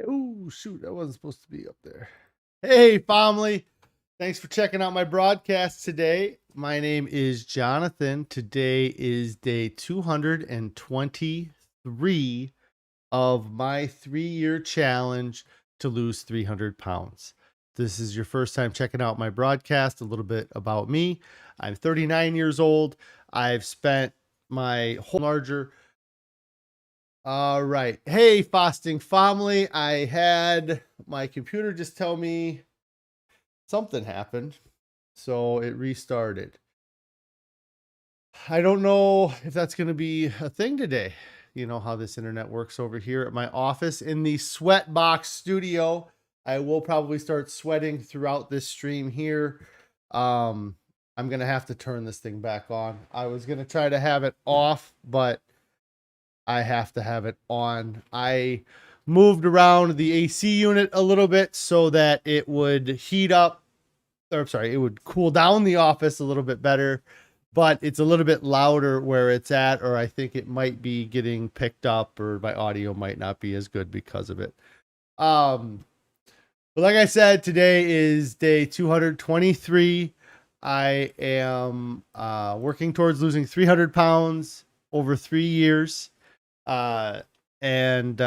Oh, shoot. I wasn't supposed to be up there. Hey, family. Thanks for checking out my broadcast today. My name is Jonathan. Today is day 223 of my 3-year challenge to lose 300 pounds. This is your first time checking out my broadcast. A little bit about me. I'm 39 years old. I've spent my whole larger. All right. Hey, fasting family. I had my computer just tell me something happened, so it restarted. I don't know if that's going to be a thing today. You know how this internet works over here at my office in the Sweatbox studio. I will probably start sweating throughout this stream here. I'm going to have to turn this thing back on. I was going to try to have it off, but I have to have it on. I moved around the AC unit a little bit so that it would heat up, or I'm sorry, it would cool down the office a little bit better, but it's a little bit louder where it's at, or I think it might be getting picked up, or my audio might not be as good because of it. But like I said, today is day 223. I am working towards losing 300 pounds over 3 years. And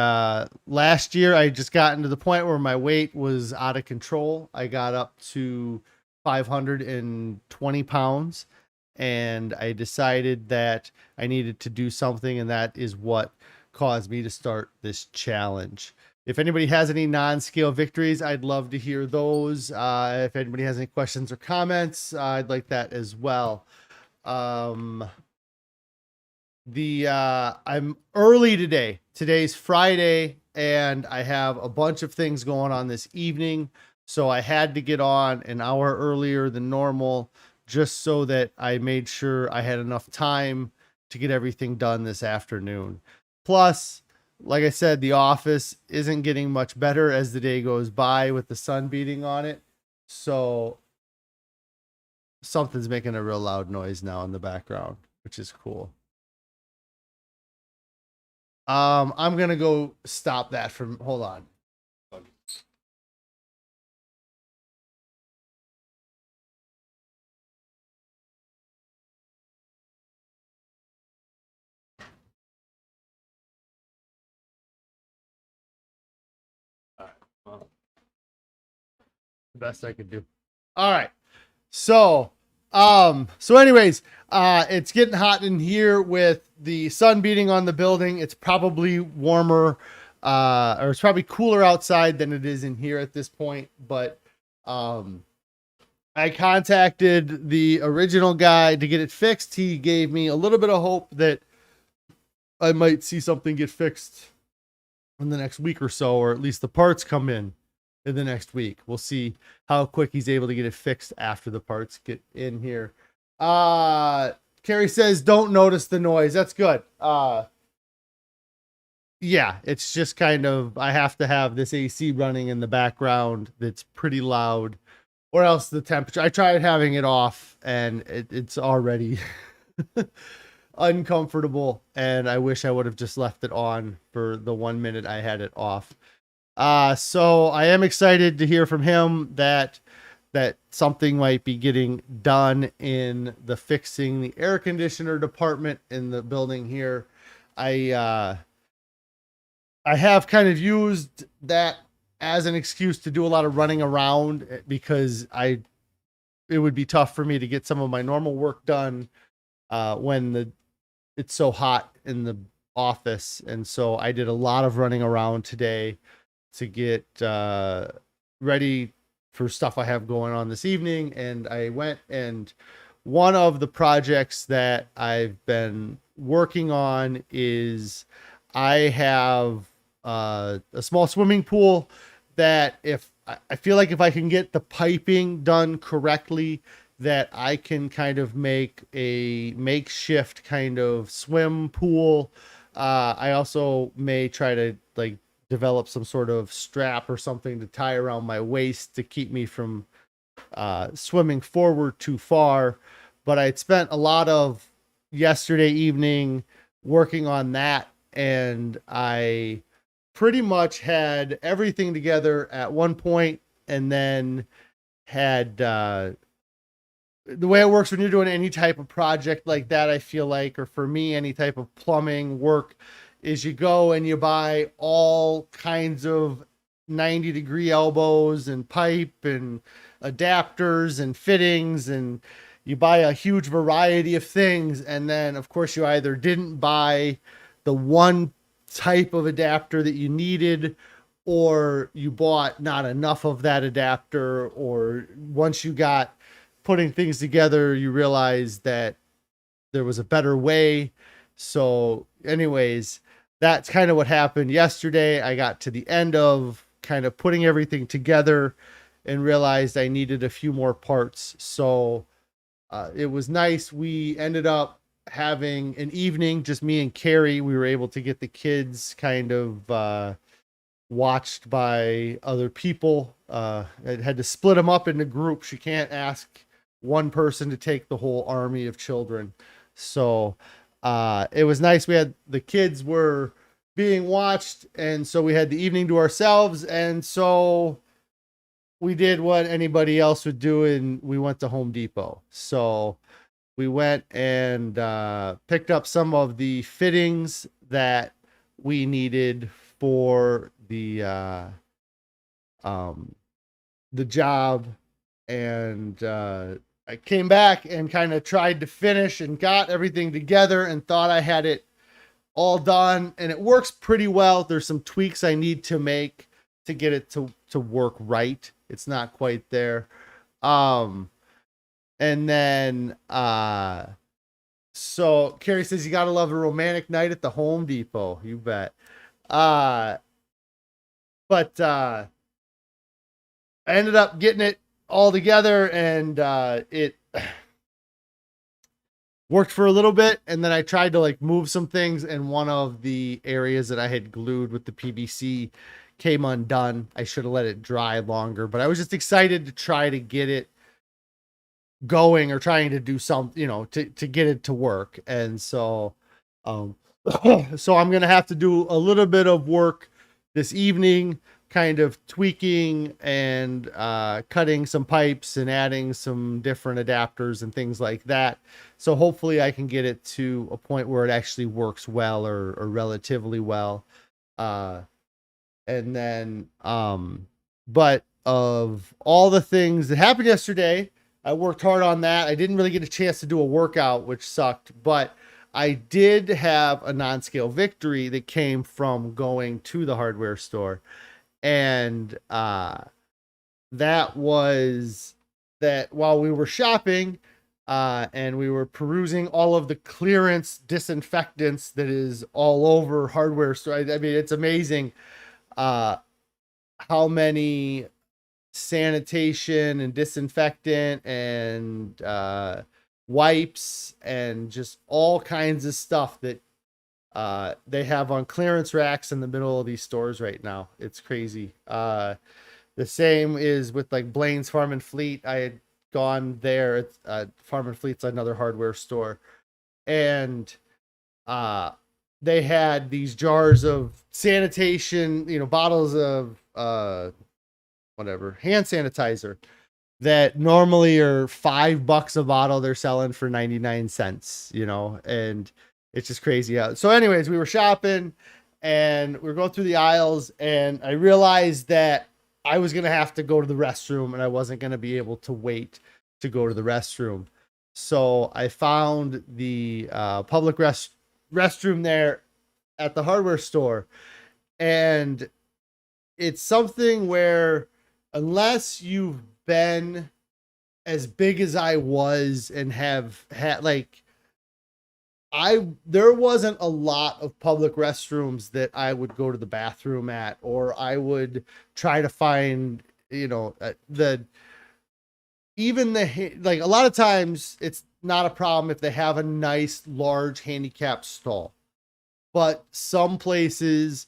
last year I just gotten to the point where my weight was out of control. I got up to 520 pounds and I decided that I needed to do something, and that is what caused me to start this challenge. If anybody has any non-scale victories, I'd love to hear those. If anybody has any questions or comments, I'd like that as well. I'm early today. Today's Friday, and I have a bunch of things going on this evening, so I had to get on an hour earlier than normal just so that I made sure I had enough time to get everything done this afternoon. Plus, like I said, the office isn't getting much better as the day goes by with the sun beating on it, so something's making a real loud noise now in the background, which is cool. I'm gonna go stop that from. Hold on. All right. Well, the best I could do. All right. So, anyways, it's getting hot in here with the sun beating on the building. It's probably warmer, or it's probably cooler outside than it is in here at this point. But, I contacted the original guy to get it fixed. He gave me a little bit of hope that I might see something get fixed in the next week or so, or at least the parts come in the next week. We'll see how quick he's able to get it fixed after the parts get in here. Carrie says, don't notice the noise. That's good. Yeah, it's just kind of, I have to have this AC running in the background that's pretty loud, or else the temperature. I tried having it off and it's already uncomfortable, and I wish I would have just left it on for the 1 minute I had it off. So I am excited to hear from him that something might be getting done in the fixing the air conditioner department in the building here. I have kind of used that as an excuse to do a lot of running around, because it would be tough for me to get some of my normal work done when it's so hot in the office. And so I did a lot of running around today to get ready for stuff I have going on this evening. And I went, and one of the projects that I've been working on is I have a small swimming pool that I feel like if I can get the piping done correctly, that I can kind of make a makeshift kind of swim pool. I also may try to like develop some sort of strap or something to tie around my waist to keep me from swimming forward too far. But I'd spent a lot of yesterday evening working on that, and I pretty much had everything together at one point, and then had the way it works when you're doing any type of project like that, I feel like, or for me, any type of plumbing work, is you go and you buy all kinds of 90-degree elbows and pipe and adapters and fittings, and you buy a huge variety of things. And then, of course, you either didn't buy the one type of adapter that you needed, or you bought not enough of that adapter, or once you got putting things together, you realize that there was a better way. So anyways, that's kind of what happened yesterday. I got to the end of kind of putting everything together and realized I needed a few more parts. So it was nice. We ended up having an evening, just me and Carrie. We were able to get the kids kind of watched by other people. I had to split them up into groups. You can't ask one person to take the whole army of children. So it was nice. We had the kids were being watched, and so we had the evening to ourselves. And so we did what anybody else would do, and we went to Home Depot. So we went and picked up some of the fittings that we needed for the job, and I came back and kind of tried to finish and got everything together and thought I had it all done, and it works pretty well. There's some tweaks I need to make to get it to work right. It's not quite there. And then so Carrie says you gotta love a romantic night at the Home Depot. You bet. But I ended up getting it all together, and it worked for a little bit. And then I tried to like move some things, and one of the areas that I had glued with the PVC came undone. I should have let it dry longer, but I was just excited to try to get it going, or trying to do some, to get it to work. And so so I'm gonna have to do a little bit of work this evening, kind of tweaking and cutting some pipes and adding some different adapters and things like that. So hopefully I can get it to a point where it actually works well, or relatively well. And then, but of all the things that happened yesterday, I worked hard on that. I didn't really get a chance to do a workout, which sucked, but I did have a non-scale victory that came from going to the hardware store. And that was that while we were shopping and we were perusing all of the clearance disinfectants that is all over hardware store. I mean, it's amazing how many sanitation and disinfectant and wipes and just all kinds of stuff that they have on clearance racks in the middle of these stores right now. It's crazy. The same is with like Blaine's Farm and Fleet. I had gone there. It's Farm and Fleet's another hardware store, and they had these jars of sanitation, bottles of whatever hand sanitizer that normally are $5 a bottle. They're selling for 99 cents, and it's just crazy out. So anyways, we were shopping and we were going through the aisles, and I realized that I was going to have to go to the restroom, and I wasn't going to be able to wait to go to the restroom. So I found the public restroom there at the hardware store. And it's something where, unless you've been as big as I was and have had there wasn't a lot of public restrooms that I would go to the bathroom at, or I would try to find, a lot of times it's not a problem if they have a nice large handicap stall, but some places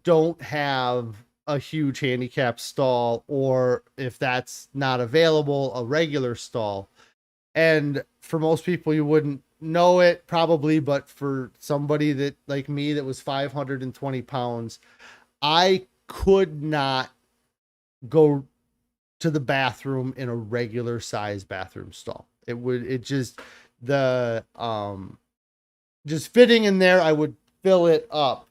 don't have a huge handicap stall, or if that's not available, a regular stall. And for most people, you wouldn't know it probably, but for somebody that like me that was 520 pounds, I could not go to the bathroom in a regular size bathroom stall. It just, the, just fitting in there, I would fill it up,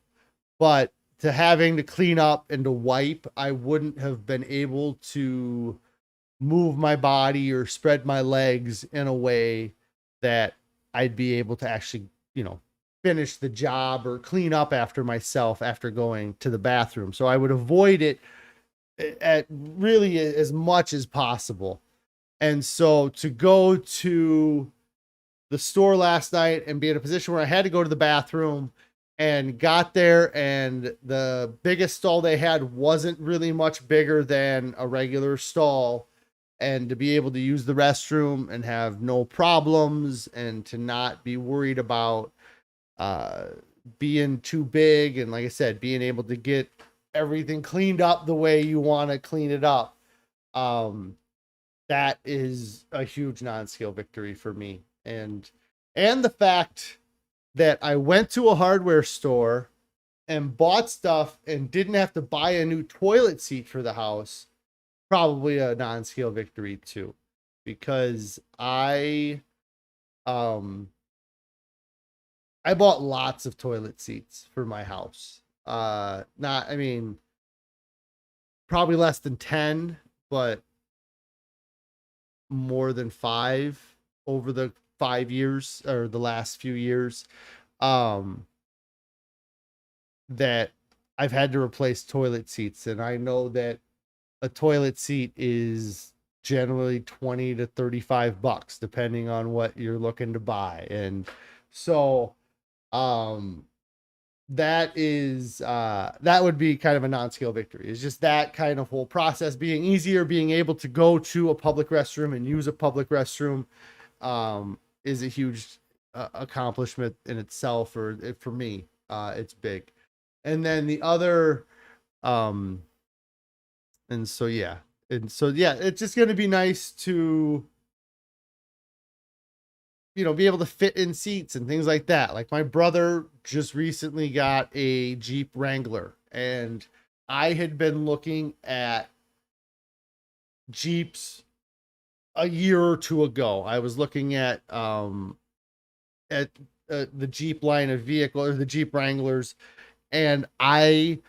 but to having to clean up and to wipe, I wouldn't have been able to move my body or spread my legs in a way that I'd be able to actually, finish the job or clean up after myself after going to the bathroom. So I would avoid it at really as much as possible. And so to go to the store last night and be in a position where I had to go to the bathroom, and got there, and the biggest stall they had wasn't really much bigger than a regular stall, and to be able to use the restroom and have no problems, and to not be worried about being too big, and like I said, being able to get everything cleaned up the way you want to clean it up, that is a huge non-scale victory for me. And the fact that I went to a hardware store and bought stuff and didn't have to buy a new toilet seat for the house, probably a non-scale victory too, because I bought lots of toilet seats for my house. Probably less than 10, but more than 5 over the 5 years, or the last few years, that I've had to replace toilet seats. And I know that a toilet seat is generally 20 to 35 bucks, depending on what you're looking to buy. And so, that would be kind of a non-scale victory. It's just that kind of whole process being easier, being able to go to a public restroom and use a public restroom, is a huge accomplishment in itself, or for me, it's big. And then the other, and so yeah, it's just going to be nice to, be able to fit in seats and things like that. Like my brother just recently got a Jeep Wrangler, and I had been looking at Jeeps a year or two ago. I was looking at the Jeep line of vehicle, or the Jeep Wranglers, and I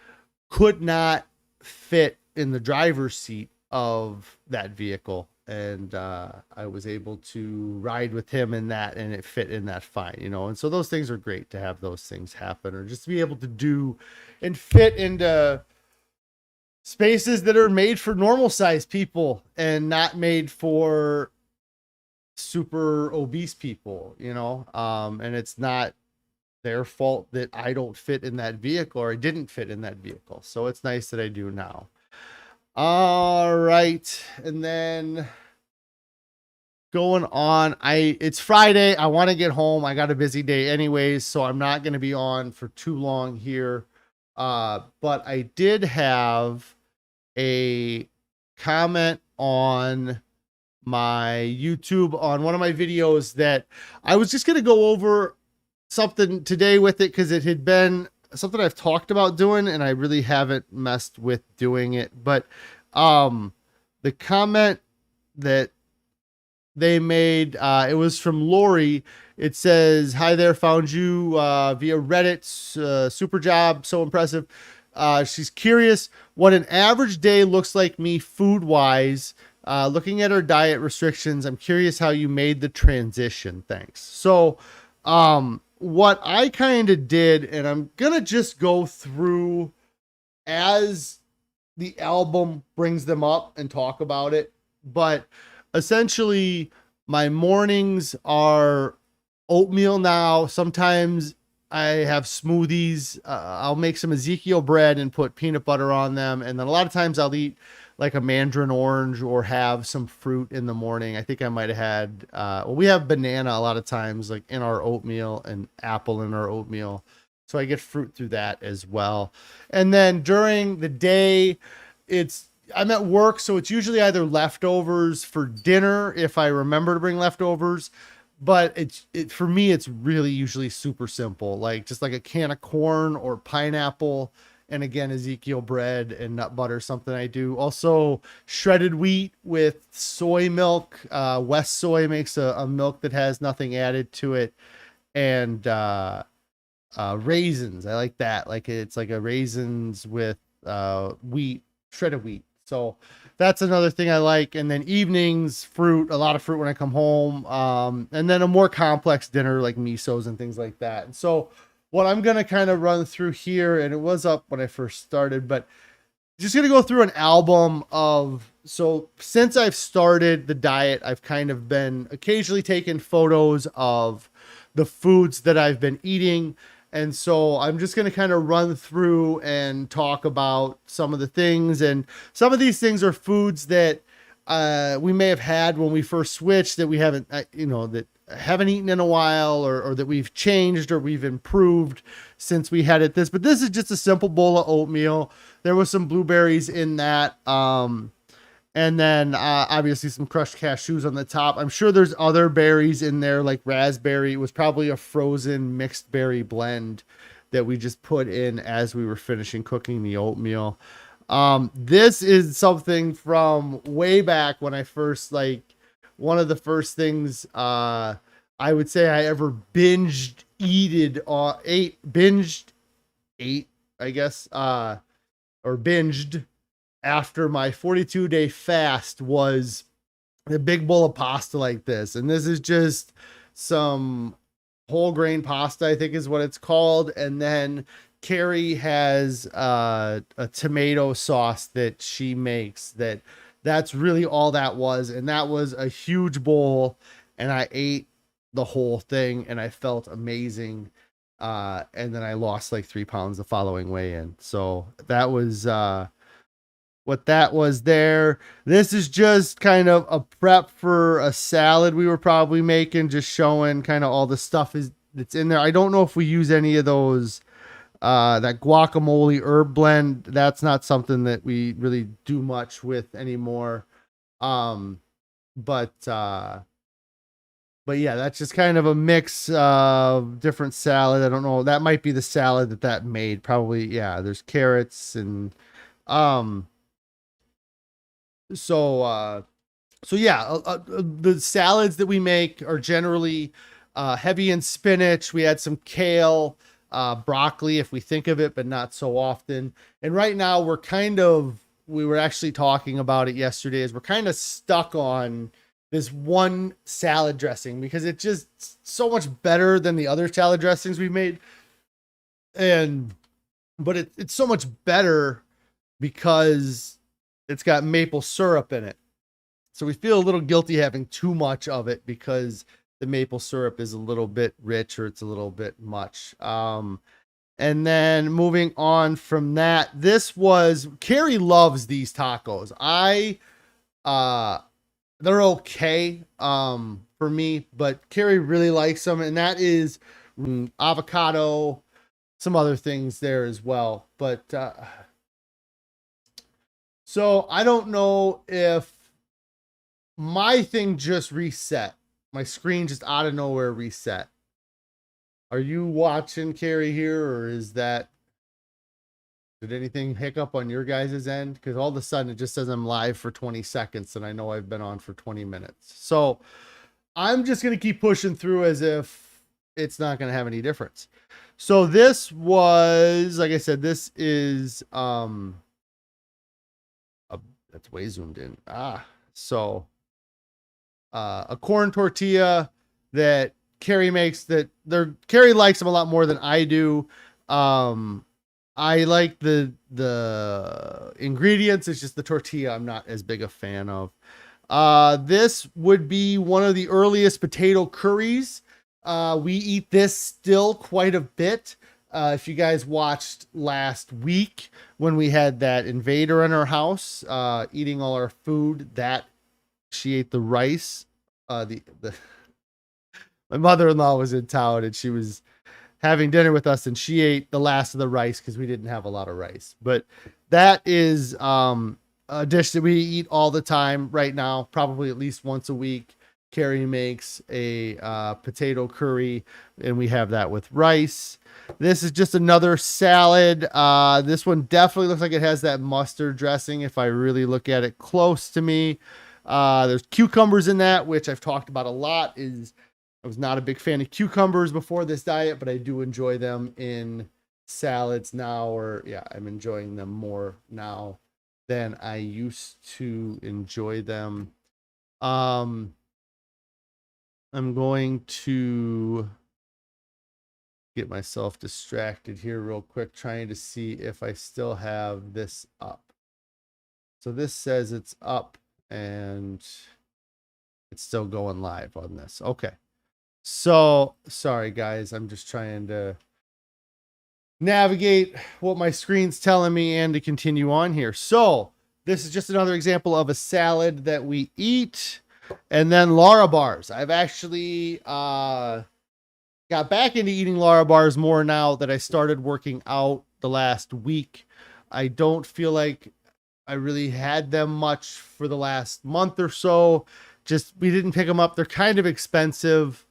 could not fit in the driver's seat of that vehicle. And I was able to ride with him in that, and it fit in that fine, And so those things are great to have those things happen, or just to be able to do and fit into spaces that are made for normal sized people and not made for super obese people, and it's not their fault that I don't fit in that vehicle, or I didn't fit in that vehicle. So it's nice that I do now. All right. And then going on, it's Friday. I want to get home. I got a busy day anyways, so I'm not going to be on for too long here. But I did have a comment on my YouTube on one of my videos that I was just going to go over something today with it, because it had been something I've talked about doing and I really haven't messed with doing it. But the comment that they made, it was from Lori. It says, "Hi there, found you via Reddit. Super job, so impressive." She's curious what an average day looks like me food wise. Looking at her diet restrictions, I'm curious how you made the transition. Thanks. So what I kind of did, and I'm gonna just go through as the album brings them up and talk about it, but essentially my mornings are oatmeal now. Sometimes I have smoothies. I'll make some Ezekiel bread and put peanut butter on them, and then a lot of times I'll eat like a mandarin orange or have some fruit in the morning. I think I might have had, we have banana a lot of times, like in our oatmeal, and apple in our oatmeal. So I get fruit through that as well. And then during the day, I'm at work, so it's usually either leftovers for dinner if I remember to bring leftovers. But for me, it's really usually super simple, like just like a can of corn or pineapple And again, Ezekiel bread and nut butter, something I do. Also, shredded wheat with soy milk. West Soy makes a milk that has nothing added to it. And raisins. I like that. Like it's like a raisins with wheat, shredded wheat. So that's another thing I like. And then evenings, fruit, a lot of fruit when I come home. And then a more complex dinner like misos and things like that. And so what I'm going to kind of run through here, and it was up when I first started, but just going to go through an album of, so since I've started the diet, I've kind of been occasionally taking photos of the foods that I've been eating. And so I'm just going to kind of run through and talk about some of the things. And some of these things are foods that we may have had when we first switched that we haven't, that haven't eaten in a while, or that we've changed or we've improved since we had this. But this is just a simple bowl of oatmeal. There was some blueberries in that. And then obviously some crushed cashews on the top. I'm sure there's other berries in there like raspberry. It was probably a frozen mixed berry blend that we just put in as we were finishing cooking the oatmeal. This is something from way back when I first, like, one of the first things I would say I ever binged ate, I guess, or binged after my 42-day fast was a big bowl of pasta like this. And this is just some whole grain pasta, I think is what it's called. And then Carrie has a tomato sauce that she makes that's really all that was. And that was a huge bowl, and I ate the whole thing and I felt amazing. And then I lost like 3 pounds the following weigh in. So that was what that was there. This is just kind of a prep for a salad we were probably making, just showing kind of all the stuff that's in there. I don't know if we use any of those, that guacamole herb blend. That's not something that we really do much with anymore. But yeah, that's just kind of a mix of different salad. I don't know. That might be the salad that made. Probably, yeah, there's carrots and, so yeah, the salads that we make are generally heavy in spinach. We had some kale, broccoli if we think of it, but not so often. And right now we were actually talking about it yesterday, is we're kind of stuck on this one salad dressing because it's just so much better than the other salad dressings we've made. But it's so much better because it's got maple syrup in it. So we feel a little guilty having too much of it because the maple syrup is a little bit rich, or it's a little bit much. And then moving on from that, Carrie loves these tacos. They're okay for me, but Carrie really likes them. And that is avocado, some other things there as well. But so I don't know if my thing just reset. My screen just out of nowhere reset. Are you watching Carrie here, or did anything hiccup on your guys' end? Because all of a sudden it just says I'm live for 20 seconds and I know I've been on for 20 minutes. So I'm just going to keep pushing through as if it's not going to have any difference. So this was, like I said, this is, that's way zoomed in. So a corn tortilla that Carrie makes, Carrie likes them a lot more than I do. I like the ingredients. It's just the tortilla I'm not as big a fan of. This would be one of the earliest potato curries. We eat this still quite a bit. If you guys watched last week when we had that invader in our house, eating all our food, that she ate the rice. My mother-in-law was in town and she was having dinner with us, and she ate the last of the rice because we didn't have a lot of rice. But that is a dish that we eat all the time right now, probably at least once a week. Carrie makes a potato curry, and we have that with rice. This is just another salad. This one definitely looks like it has that mustard dressing if I really look at it close to me. There's cucumbers in that, which I've talked about a lot. I was not a big fan of cucumbers before this diet, but I do enjoy them in salads now, or yeah, I'm enjoying them more now than I used to enjoy them. I'm going to get myself distracted here real quick, trying to see if I still have this up. So this says it's up and it's still going live on this. Okay. So sorry guys, I'm just trying to navigate what my screen's telling me and to continue on here. So this is just another example of a salad that we eat. And then Lara bars. I've actually got back into eating Lara bars more now that I started working out the last week. I don't feel like I really had them much for the last month or so. Just we didn't pick them up. They're kind of expensive.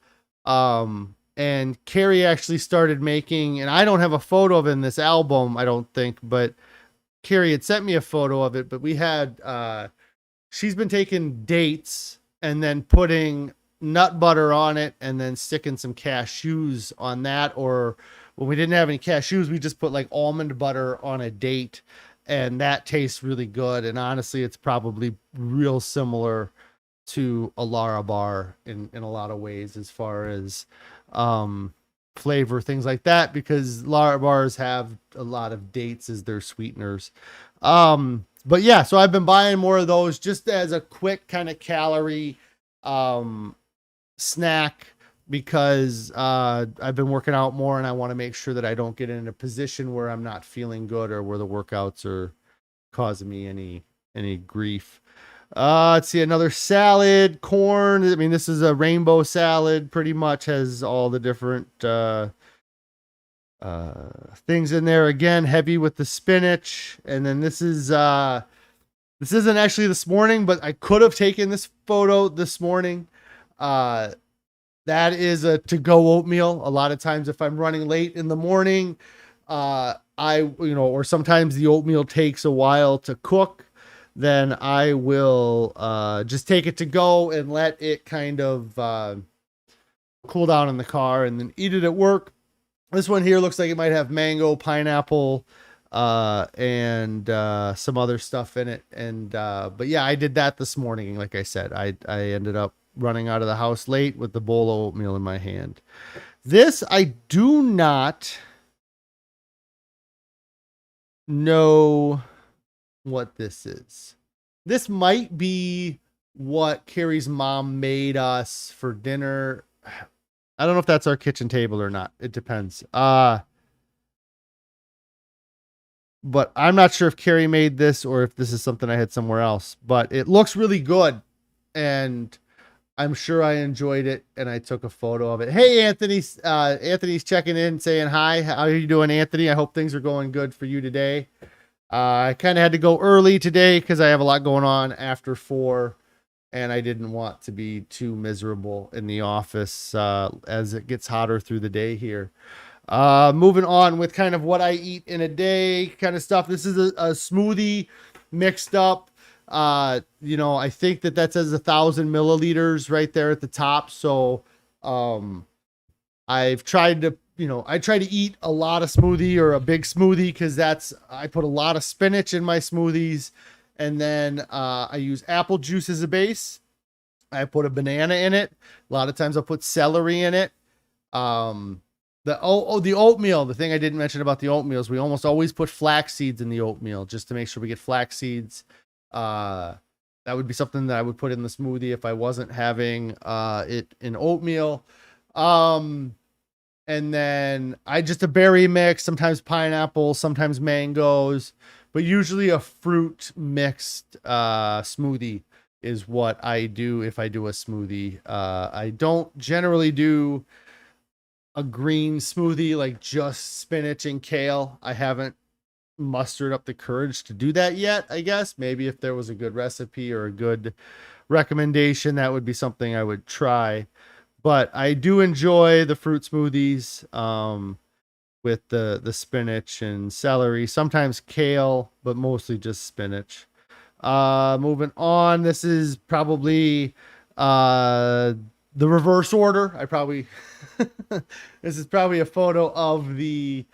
And Carrie actually started making, and I don't have a photo of it in this album, I don't think, but Carrie had sent me a photo of it. But we had she's been taking dates and then putting nut butter on it and then sticking some cashews on that. Or when we didn't have any cashews, we just put like almond butter on a date, and that tastes really good. And honestly, it's probably real similar to a Lara bar in a lot of ways as far as flavor, things like that, because Lara bars have a lot of dates as their sweeteners. But yeah, so I've been buying more of those just as a quick kind of calorie snack, because I've been working out more and I want to make sure that I don't get in a position where I'm not feeling good or where the workouts are causing me any grief. Let's see, another salad, corn. I mean, this is a rainbow salad, pretty much has all the different things in there. Again, heavy with the spinach. And then this isn't actually this morning, but I could have taken this photo this morning. That is a to-go oatmeal. A lot of times if I'm running late in the morning, or sometimes the oatmeal takes a while to cook, then I will just take it to go and let it kind of cool down in the car and then eat it at work. This one here looks like it might have mango, pineapple, and some other stuff in it. And but yeah, I did that this morning. Like I said, I ended up running out of the house late with the bowl of oatmeal in my hand. This I do not know what this is. This might be what Carrie's mom made us for dinner. I don't know if that's our kitchen table or not. It depends. But I'm not sure if Carrie made this or if this is something I had somewhere else. But it looks really good, and I'm sure I enjoyed it, and I took a photo of it. Hey, Anthony. Anthony's checking in, saying hi. How are you doing, Anthony? I hope things are going good for you today. I kind of had to go early today because I have a lot going on after 4, and I didn't want to be too miserable in the office as it gets hotter through the day here. Moving on with kind of what I eat in a day kind of stuff. This is a smoothie mixed up. I think that says 1,000 milliliters right there at the top. So I've tried to, I try to eat a lot of smoothie or a big smoothie, because I put a lot of spinach in my smoothies. And then I use apple juice as a base. I put a banana in it. A lot of times I'll put celery in it. The oatmeal, the thing I didn't mention about the oatmeal is we almost always put flax seeds in the oatmeal just to make sure we get flax seeds. That would be something that I would put in the smoothie if I wasn't having it in oatmeal. And then a berry mix, sometimes pineapple, sometimes mangoes, but usually a fruit mixed smoothie is what I do if I do a smoothie. I don't generally do a green smoothie like just spinach and kale. I haven't mustered up the courage to do that yet, I guess. Maybe if there was a good recipe or a good recommendation, that would be something I would try. But I do enjoy the fruit smoothies with the spinach and celery, sometimes kale, but mostly just spinach. Moving on, this is probably the reverse order. I probably this is probably a photo of the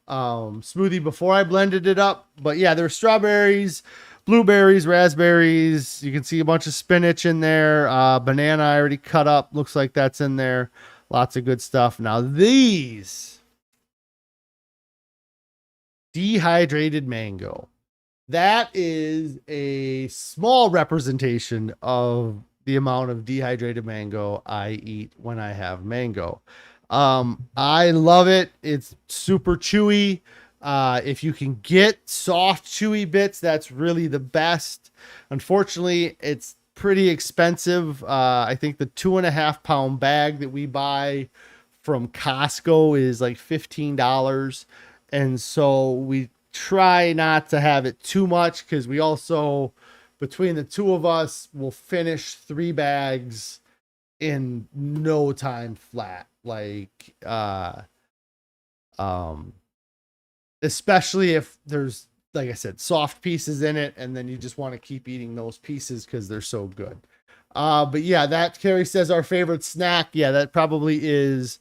smoothie before I blended it up. But yeah, there's strawberries, blueberries, raspberries. You can see a bunch of spinach in there. Banana I already cut up. Looks like that's in there. Lots of good stuff. Now these dehydrated mango. That is a small representation of the amount of dehydrated mango I eat when I have mango. I love it. It's super chewy. If you can get soft, chewy bits, that's really the best. Unfortunately, it's pretty expensive. I think the 2.5 pound bag that we buy from Costco is like $15. And so we try not to have it too much because we also, between the two of us, will finish 3 bags in no time flat. Like, especially if there's, like I said, soft pieces in it, and then you just want to keep eating those pieces because they're so good. But yeah, that Carrie says our favorite snack. Yeah, that probably is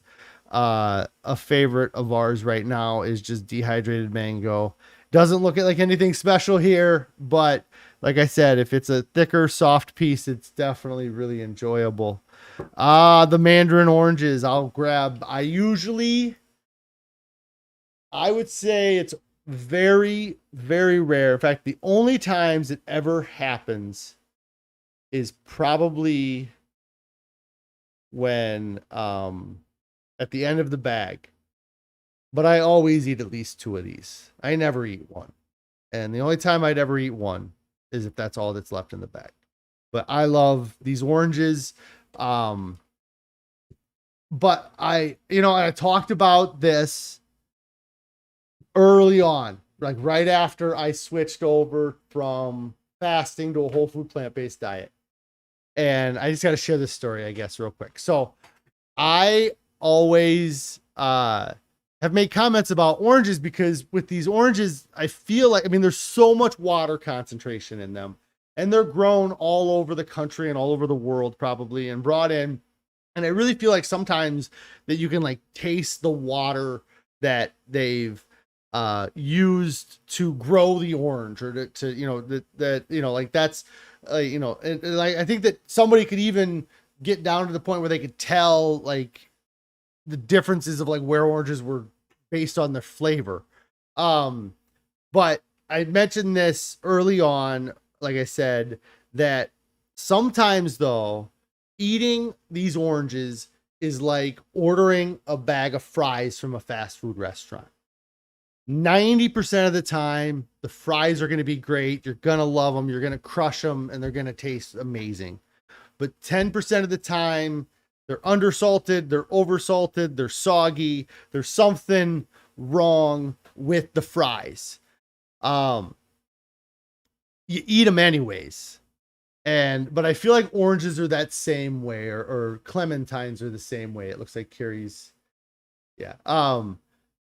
a favorite of ours right now, is just dehydrated mango. Doesn't look like anything special here, but like I said, if it's a thicker, soft piece, it's definitely really enjoyable. The mandarin oranges I'll grab. I would say it's very, very rare. In fact, the only times it ever happens is probably when at the end of the bag. But I always eat at least 2 of these. I never eat one. And the only time I'd ever eat one is if that's all that's left in the bag. But I love these oranges. But I talked about this early on, like right after I switched over from fasting to a whole food plant-based diet. And I just got to share this story, I guess, real quick. So I always have made comments about oranges because with these oranges, I feel like, there's so much water concentration in them, and they're grown all over the country and all over the world probably, and brought in. And I really feel like sometimes that you can like taste the water that they've used to grow the orange, or to like that's and like I think that somebody could even get down to the point where they could tell like the differences of like where oranges were based on their flavor. But I mentioned this early on, like I said, that sometimes though, eating these oranges is like ordering a bag of fries from a fast food restaurant. 90% of the time, the fries are going to be great. You're going to love them. You're going to crush them, and they're going to taste amazing. But 10% of the time, they're undersalted, they're oversalted, they're soggy. There's something wrong with the fries. You eat them anyways. But I feel like oranges are that same way, or clementines are the same way. It looks like Carrie's, yeah.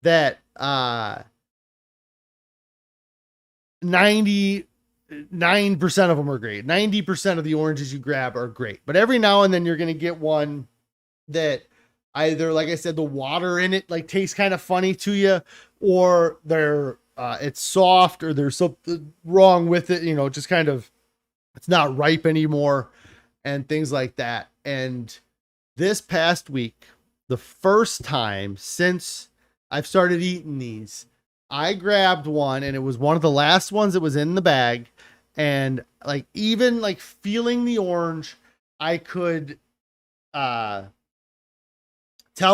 That 99% of them are great. 90% of the oranges you grab are great. But every now and then you're going to get one that either, like I said, the water in it like tastes kind of funny to you, or it's soft, or there's something wrong with it, just kind of, it's not ripe anymore and things like that. And this past week, the first time since I've started eating these, I grabbed one, and it was one of the last ones that was in the bag. And like, even like feeling the orange, I could tell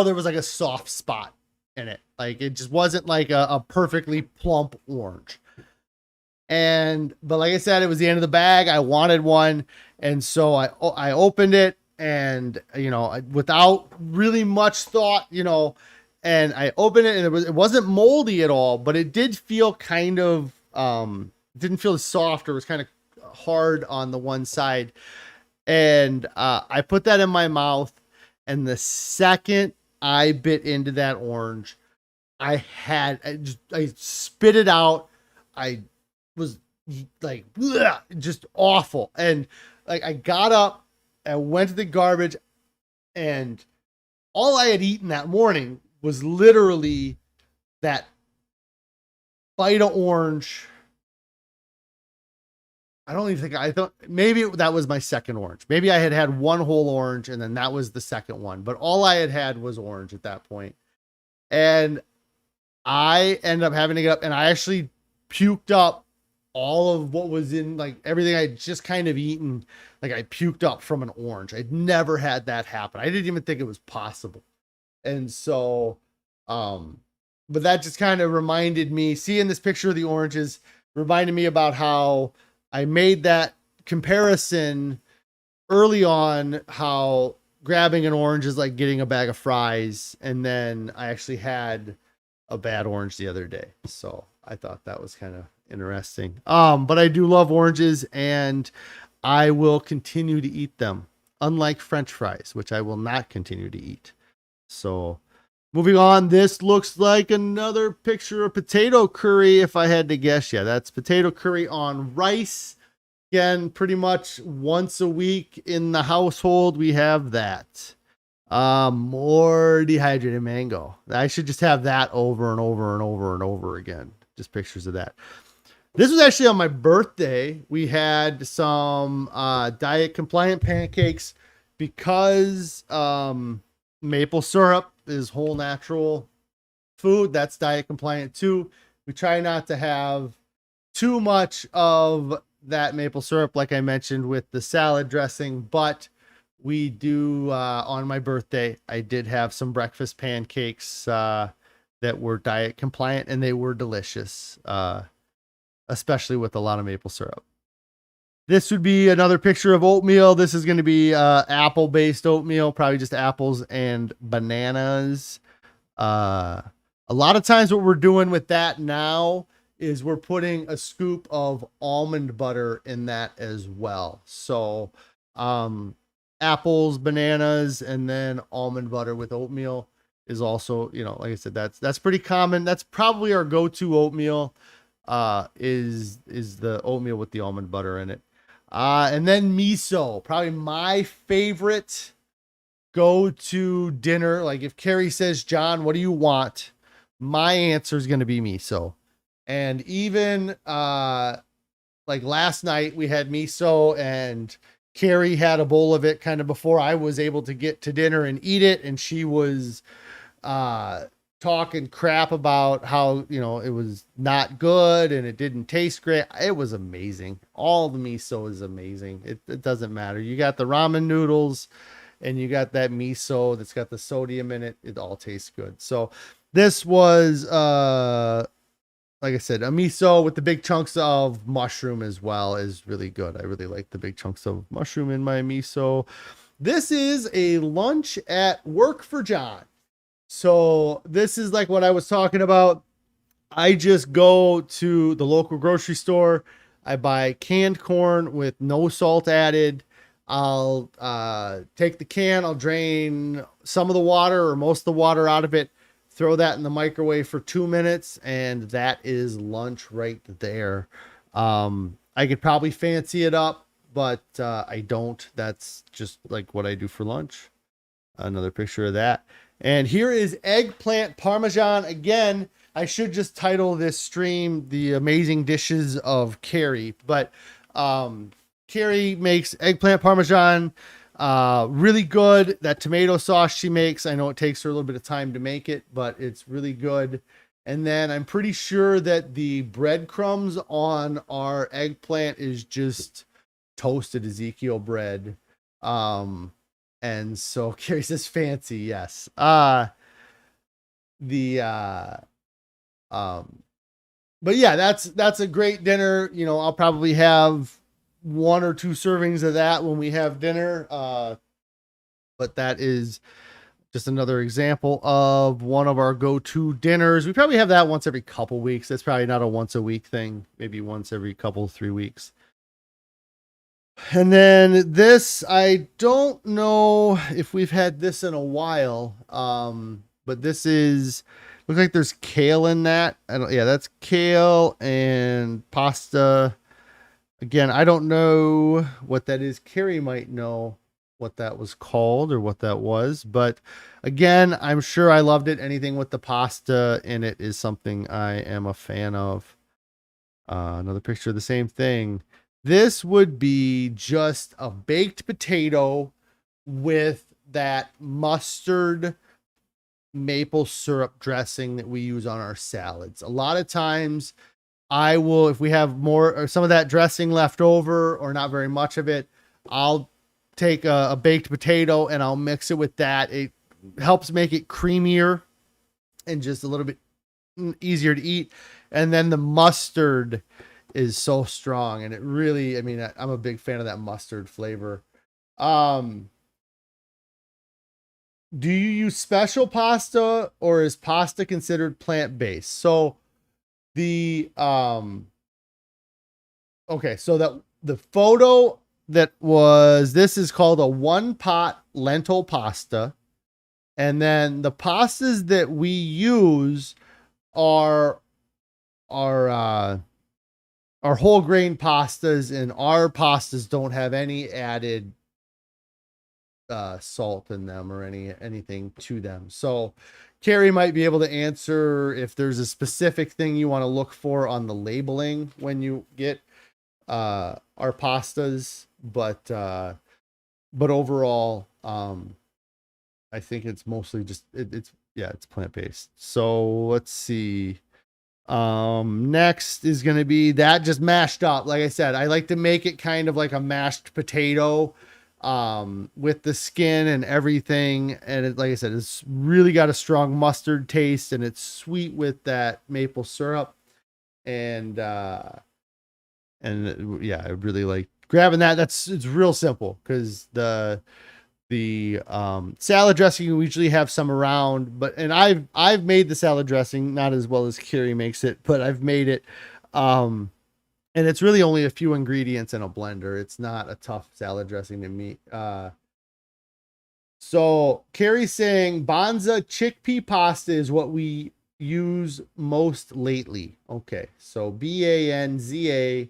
there was like a soft spot in it. Like, it just wasn't like a perfectly plump orange. But like I said, it was the end of the bag. I wanted one. And so I opened it, and, without really much thought, and I opened it, and it wasn't moldy at all, but it did feel kind of didn't feel as soft, or it was kind of hard on the one side. And I put that in my mouth, and the second I bit into that orange, I spit it out. I was like, bleh, just awful. And like, I got up and went to the garbage, and all I had eaten that morning was literally that bite of orange. I don't even think I thought maybe that was my second orange. Maybe I had one whole orange, and then that was the second one. But all I had was orange at that point. And I ended up having to get up, and I actually puked up all of what was in, like, everything I just kind of eaten. Like, I puked up from an orange. I'd never had that happen. I didn't even think it was possible. And so, but that just kind of reminded me, seeing this picture of the oranges reminded me about how I made that comparison early on, how grabbing an orange is like getting a bag of fries. And then I actually had a bad orange the other day. So I thought that was kind of interesting. But I do love oranges, and I will continue to eat them, unlike French fries, which I will not continue to eat. So moving on, this looks like another picture of potato curry. If I had to guess, yeah, that's potato curry on rice. Again, pretty much once a week in the household, we have that. More dehydrated mango. I should just have that over and over and over and over again. Just pictures of that. This was actually on my birthday. We had some diet compliant pancakes, because maple syrup is whole natural food. That's diet compliant too. We try not to have too much of that maple syrup, like I mentioned with the salad dressing, but we do, on my birthday, I did have some breakfast pancakes that were diet compliant, and they were delicious, especially with a lot of maple syrup. This would be another picture of oatmeal. This is going to be apple-based oatmeal, probably just apples and bananas. A lot of times what we're doing with that now is we're putting a scoop of almond butter in that as well. So apples, bananas, and then almond butter with oatmeal is also, like I said, that's pretty common. That's probably our go-to oatmeal, is the oatmeal with the almond butter in it. And then miso, probably my favorite go-to dinner. Like, if Carrie says, John, what do you want? My answer is going to be miso. And even like last night we had miso, and Carrie had a bowl of it kind of before I was able to get to dinner and eat it. And she was talking crap about how, it was not good and it didn't taste great. It was amazing. All the miso is amazing. It doesn't matter. You got the ramen noodles, and you got that miso that's got the sodium in it. It all tastes good. So this was, like I said, a miso with the big chunks of mushroom as well is really good. I really like the big chunks of mushroom in my miso. This is a lunch at work for John. So this is like what I was talking about. I just go to the local grocery store. I buy canned corn with no salt added. I'll take the can, I'll drain some of the water or most of the water out of it, throw that in the microwave for 2 minutes, and that is lunch right there. I could probably fancy it up, but I don't. That's just like what I do for lunch. Another picture of that. And here is eggplant parmesan. Again, I should just title this stream The Amazing Dishes of Carrie, but Carrie makes eggplant parmesan really good. That tomato sauce she makes, I know it takes her a little bit of time to make it, but it's really good. And then I'm pretty sure that the breadcrumbs on our eggplant is just toasted Ezekiel bread. And so Carrie says fancy, yes. But yeah, that's a great dinner. I'll probably have 1 or 2 servings of that when we have dinner. But that is just another example of one of our go-to dinners. We probably have that once every couple weeks. That's probably not a once a week thing, maybe once every couple, 3 weeks. And then this, I don't know if we've had this in a while, but this is, looks like there's kale in that. Yeah, that's kale and pasta. Again, I don't know what that is. Carrie might know what that was called or what that was, but again, I'm sure I loved it. Anything with the pasta in it is something I am a fan of. Another picture of the same thing. This would be just a baked potato with that mustard maple syrup dressing that we use on our salads. A lot of times I will, if we have more or some of that dressing left over or not very much of it, I'll take a baked potato and I'll mix it with that. It helps make it creamier and just a little bit easier to eat. And then the mustard is so strong, and it really, I mean, I'm a big fan of that mustard flavor. Do you use special pasta, or is pasta considered plant-based? So the okay, so that the photo that was, this is called a one pot lentil pasta, and then the pastas that we use are whole grain pastas, and our pastas don't have any added salt in them or anything to them. So Carrie might be able to answer if there's a specific thing you want to look for on the labeling when you get our pastas, but overall, I think it's mostly just it's plant-based. So let's see. Next is going to be that just mashed up. Like I said, I like to make it kind of like a mashed potato, with the skin and everything. And it, like I said, it's really got a strong mustard taste, and it's sweet with that maple syrup. And yeah, I really like grabbing that. It's real simple because the salad dressing, we usually have some around, and I've made the salad dressing, not as well as Carrie makes it, but I've made it. And it's really only a few ingredients in a blender. It's not a tough salad dressing to me. So Carrie's saying Banza chickpea pasta is what we use most lately. Okay. So Banza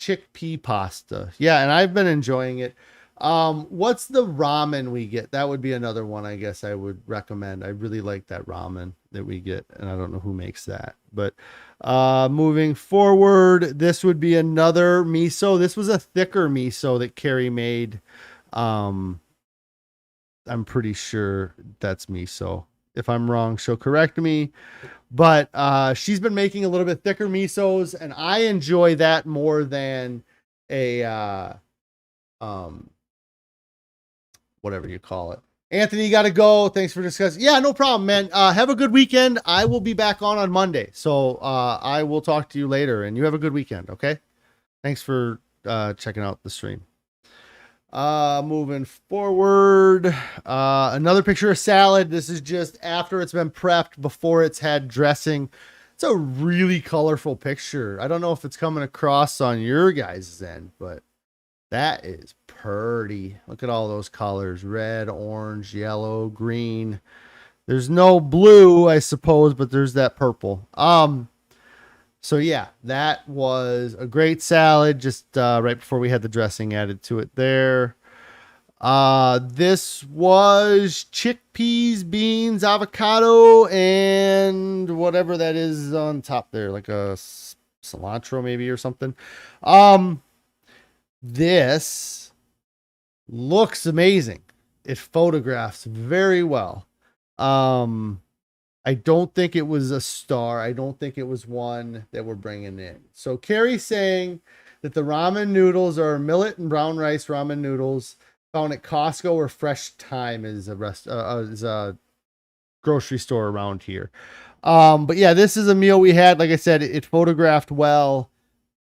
chickpea pasta. Yeah. And I've been enjoying it. What's the ramen we get? That would be another one I guess I would recommend. I really like that ramen that we get, and I don't know who makes that. But moving forward, this would be another miso. This was a thicker miso that Carrie made. I'm pretty sure that's miso. If I'm wrong, she'll correct me. But she's been making a little bit thicker misos, and I enjoy that more than a whatever you call it. Anthony, you got to go. Thanks for discussing. Yeah, no problem, man. Have a good weekend. I will be back on Monday. So I will talk to you later, and you have a good weekend. Okay. Thanks for checking out the stream. Moving forward, another picture of salad. This is just after it's been prepped, before it's had dressing. It's a really colorful picture. I don't know if it's coming across on your guys' end, but that is pretty. Look at all those colors: red, orange, yellow, green. There's no blue, I suppose, but there's that purple. So yeah, that was a great salad, just right before we had the dressing added to it there. This was chickpeas, beans, avocado, and whatever that is on top there, like a cilantro maybe or something. This looks amazing. It photographs very well. I don't think it was a star. I don't think it was one that we're bringing in. So Carrie's saying that the ramen noodles are millet and brown rice ramen noodles found at Costco or Fresh Time is a grocery store around here. But yeah, this is a meal we had. Like I said, it photographed well.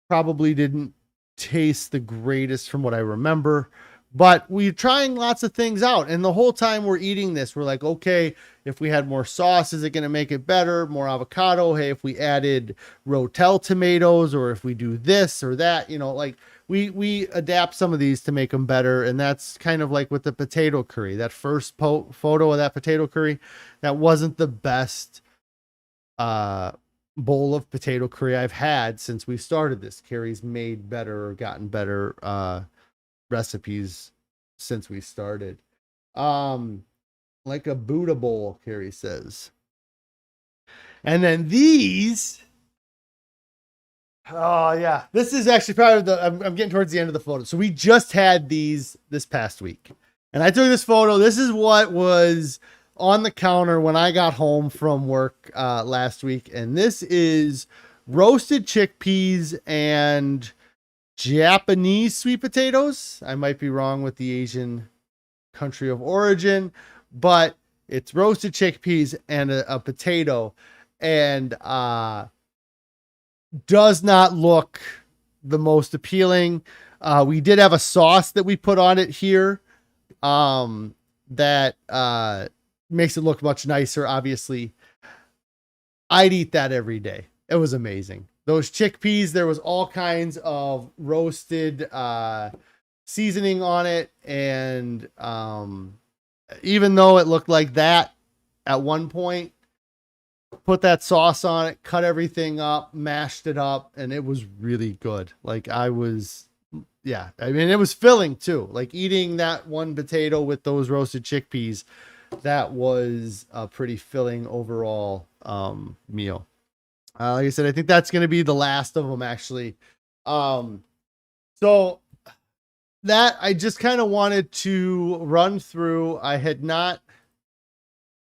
Probably didn't taste the greatest from what I remember, But we're trying lots of things out. And the whole time we're eating this, we're like, okay, if we had more sauce, is it going to make it better? More avocado. Hey, if we added Rotel tomatoes, or if we do this or that, like we adapt some of these to make them better. And that's kind of like with the potato curry. That first photo of that potato curry, that wasn't the best bowl of potato curry I've had since we started this. Carrie's made better or gotten better recipes since we started. Like a Buddha bowl, Carrie says. And then these, oh yeah, this is actually probably I'm getting towards the end of the photo. So we just had these this past week, and I took this photo. This is what was on the counter when I got home from work last week, and this is roasted chickpeas and Japanese sweet potatoes. I might be wrong with the Asian country of origin, but it's roasted chickpeas and a potato, and does not look the most appealing. We did have a sauce that we put on it here that makes it look much nicer. Obviously, I'd eat that every day. It was amazing. Those chickpeas, there was all kinds of roasted seasoning on it. And even though it looked like that at one point, put that sauce on it, cut everything up, mashed it up, and it was really good. Like I mean, it was filling too. Like eating that one potato with those roasted chickpeas, that was a pretty filling overall meal. Like I said, I think that's going to be the last of them actually. So that I just kind of wanted to run through. I had not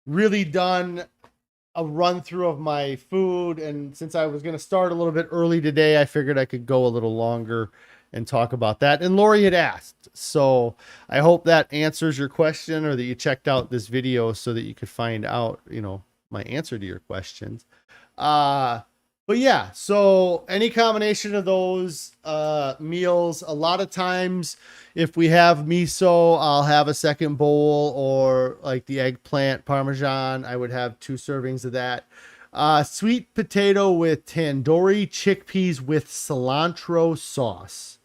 really done a run through of my food, and since I was going to start a little bit early today, I figured I could go a little longer and talk about that. And Lori had asked, so I hope that answers your question, or that you checked out this video so that you could find out, my answer to your questions. But yeah, so any combination of those meals, a lot of times if we have miso, I'll have a second bowl, or like the eggplant parmesan, I would have 2 servings of that. Sweet potato with tandoori chickpeas with cilantro sauce.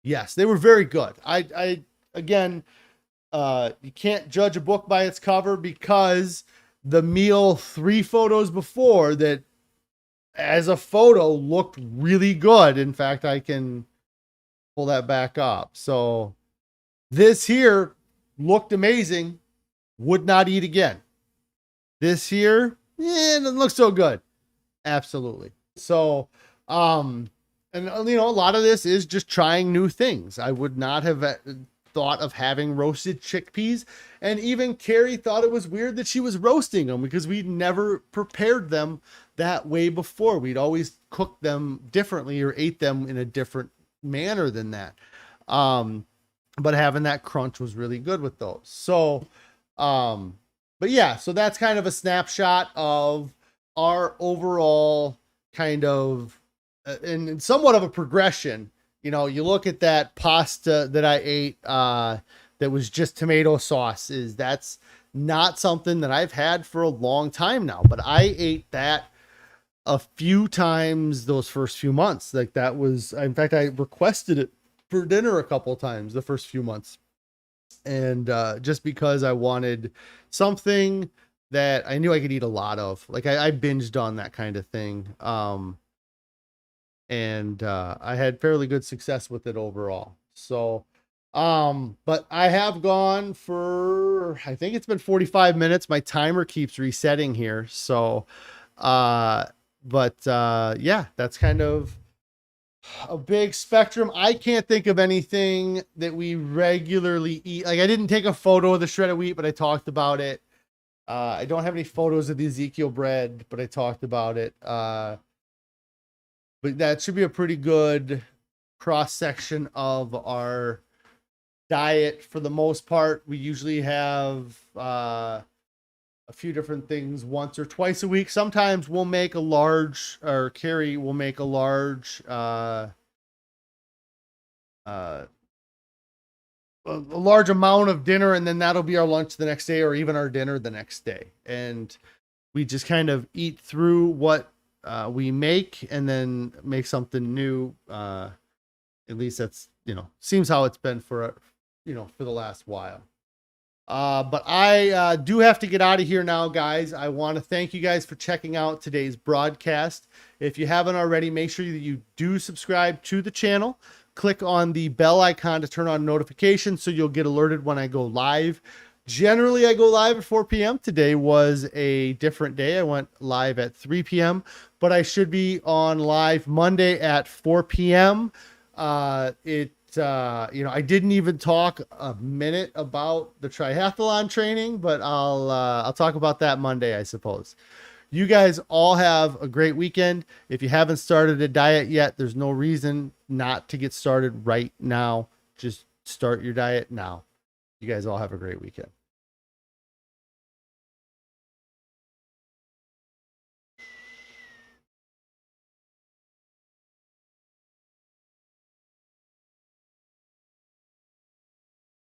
Yes, they were very good. I again, you can't judge a book by its cover, because the meal 3 photos before that as a photo looked really good. In fact, I can pull that back up. So this here looked amazing. Would not eat again. This here, it doesn't look so good. Absolutely. So, and a lot of this is just trying new things. I would not have thought of having roasted chickpeas, and even Carrie thought it was weird that she was roasting them, because we'd never prepared them that way before. We'd always cooked them differently or ate them in a different manner than that. But having that crunch was really good with those. So, but yeah, so that's kind of a snapshot of our overall kind of, and somewhat of a progression. You look at that pasta that I ate, that was just tomato sauce, that's not something that I've had for a long time now, but I ate that a few times those first few months. Like that was, in fact, I requested it for dinner a couple of times the first few months. And just because I wanted something that I knew I could eat a lot of. Like I binged on that kind of thing. And I had fairly good success with it overall. So, but I have gone for, I think it's been 45 minutes. My timer keeps resetting here. So, yeah, that's kind of a big spectrum. I can't think of anything that we regularly eat. Like I didn't take a photo of the shredded wheat, but I talked about it. I don't have any photos of the Ezekiel bread, but I talked about it. But that should be a pretty good cross section of our diet for the most part. We usually have a few different things once or twice a week. Sometimes we'll make a large, or Carrie will make a large a large amount of dinner, and then that'll be our lunch the next day, or even our dinner the next day. And we just kind of eat through what we make, and then make something new. At least that's, seems how it's been for for the last while. But I do have to get out of here now, guys. I want to thank you guys for checking out today's broadcast. If you haven't already, make sure that you do subscribe to the channel. Click on the bell icon to turn on notifications so you'll get alerted when I go live. Generally, I go live at 4 p.m. Today was a different day. I went live at 3 p.m., but I should be on live Monday at 4 p.m. I didn't even talk a minute about the triathlon training, but I'll talk about that Monday, I suppose. You guys all have a great weekend. If you haven't started a diet yet, there's no reason not to get started right now. Just start your diet now. You guys all have a great weekend.